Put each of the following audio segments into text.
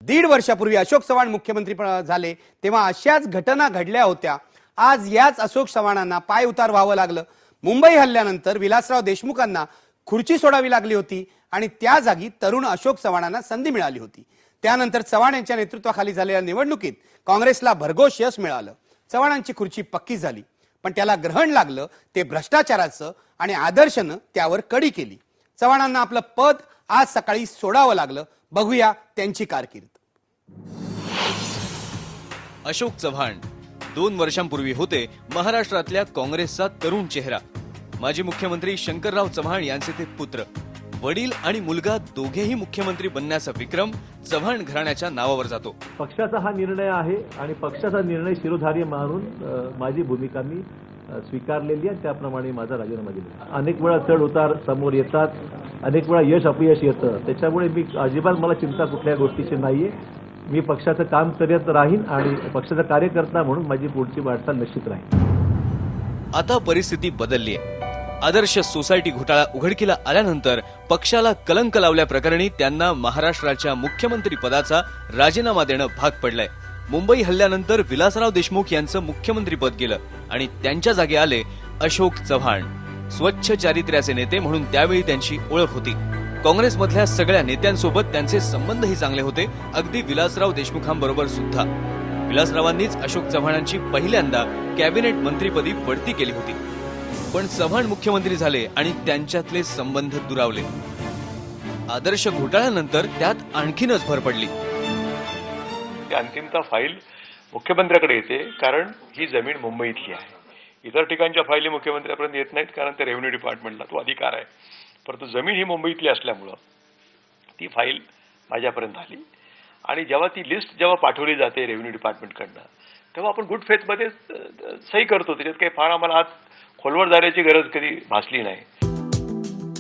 दीड वर्षापूर्वी अशोक चव्हाण मुख्यमंत्री झाले तेव्हा अशाच घटना घडल्या होत्या। आज याच अशोक चव्हाणांना पाय उतार व्हावं लागलं। मुंबई हल्ल्यानंतर विलासराव देशमुखांना खुर्ची सोडावी लागली होती आणि त्या जागी तरुण अशोक चव्हाणांना संधी मिळाली होती। त्यानंतर चव्हाण यांच्या नेतृत्वाखाली झालेल्या निवडणुकीत काँग्रेसला भरघोस यश मिळालं। चव्हाणांची खुर्ची पक्की झाली, पण त्याला ग्रहण लागलं ते भ्रष्टाचाराचं आणि आदर्शनं त्यावर कडी केली। चव्हाणांना आपलं पद आज सकाळी सोडावं लागलं। बघूया त्यांची कारकीर्द। अशोक चव्हाण 2 वर्षांपूर्वी होते महाराष्ट्रातल्या काँग्रेसचा तरुण चेहरा। माजी मुख्यमंत्री शंकरराव चव्हाण यांचे ते पुत्र, वडील आणि मुलगा दोघेही मुख्यमंत्री बनण्याचा विक्रम चव्हाण घराण्याच्या नावावर जातो। पक्षाचा हा निर्णय आहे आणि पक्षाचा निर्णय शिरोधार्य मानून माझी भूमिका मी स्वीकारलेली आहे, त्याप्रमाणे माझा राजीनामा दिला। अनेक वेळा चढ उतार समोर येतात, अनेक वेळा यश अपयश येतं, त्याच्यामुळे मी अजिबात मला चिंता कुठल्या गोष्टीची नाहीये। मी पक्षाचं काम करत राहीन आणि पक्षाचा कार्यकर्ता म्हणून माझी पुढची वाटचाल निश्चित राहील। आता परिस्थिती बदलली आहे। आदर्श सोसायटी घोटाळा उघडकीला आल्यानंतर पक्षाला कलंक लावल्याप्रकरणी त्यांना महाराष्ट्राच्या मुख्यमंत्री पदाचा राजीनामा देणं भाग पडलंय। मुंबई हल्ल्यानंतर विलासराव देशमुख यांचं मुख्यमंत्रीपद गेलं आणि त्यांच्या जागी आले अशोक चव्हाण। स्वच्छ चारित्र्याचे नेते म्हणून त्यावेळी त्यांची ओळख होती। काँग्रेसमधल्या सगळ्या नेत्यांसोबत त्यांचे संबंधही चांगले होते, अगदी विलासराव देशमुखांबरोबर सुद्धा। विलासरावांनीच अशोक चव्हाणांची पहिल्यांदा कॅबिनेट मंत्रीपदी बढती केली होती, पण चव्हाण मुख्यमंत्री झाले आणि त्यांच्यातले संबंध दुरावले। आदर्श घोटाळ्यानंतर त्यात आणखीनच भर पडली। अंतिमतः फाईल मुख्यमंत्र्याकडे येते, कारण ही जमीन मुंबईतली आहे। इतर ठिकाणच्या फाईली मुख्यमंत्र्यापर्यंत येत नाहीत, कारण ते रेव्हेन्यू डिपार्टमेंटला तो अधिकार आहे। परंतु जमीन ही मुंबईतली असल्यामुळं ती फाईल माझ्यापर्यंत आली आणि जेव्हा ती लिस्ट पाठवली जाते रेव्हेन्यू डिपार्टमेंटकडनं, तेव्हा आपण गुड फेथमध्ये सही करतो। त्याच्यात काही फार आम्हाला आज खोलवर जाण्याची गरज कधी भासली नाही।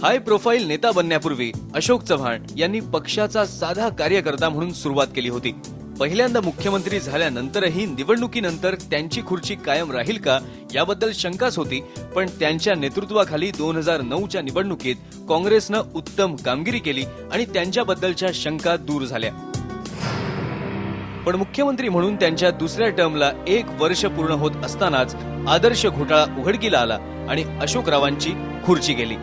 हाय प्रोफाईल नेता बनण्यापूर्वी अशोक चव्हाण यांनी पक्षाचा साधा कार्यकर्ता म्हणून सुरुवात केली होती। पहिल्यांदा मुख्यमंत्री झाल्यानंतरही निवडणुकीनंतर त्यांची खुर्ची कायम राहील का याबद्दल शंकाच होती, पण त्यांच्या नेतृत्वाखाली 2009च्या निवडणुकीत काँग्रेसनं उत्तम कामगिरी केली आणि त्यांच्याबद्दलच्या शंका दूर झाल्या। पण मुख्यमंत्री म्हणून त्यांच्या दुसऱ्या टर्मला 1 वर्ष पूर्ण होत असतानाच आदर्श घोटाळा उघडकीला आला आणि अशोकरावांची खुर्ची गेली।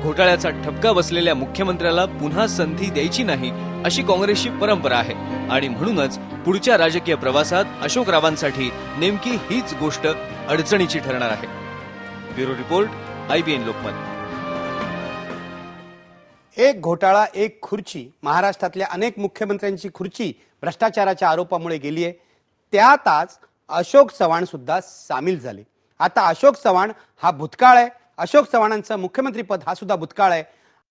घोटाळ्याचा ठपका बसलेल्या मुख्यमंत्र्याला पुन्हा संधी द्यायची नाही अशी काँग्रेसची परंपरा आहे आणि म्हणूनच पुढच्या राजकीय प्रवासात अशोकरावांसाठी नेमकी हीच गोष्ट अडचणीची ठरणार आहे। Bureau report, IBN Lokmat. एक घोटाळा एक खुर्ची, महाराष्ट्रातल्या अनेक मुख्यमंत्र्यांची खुर्ची भ्रष्टाचाराच्या आरोपामुळे गेली आहे। त्यातच अशोक चव्हाण सुद्धा सामील झाले। आता अशोक चव्हाण हा भूतकाळ आहे, अशोक चव्हाणांचं मुख्यमंत्री पद हा सुद्धा भूतकाळ आहे।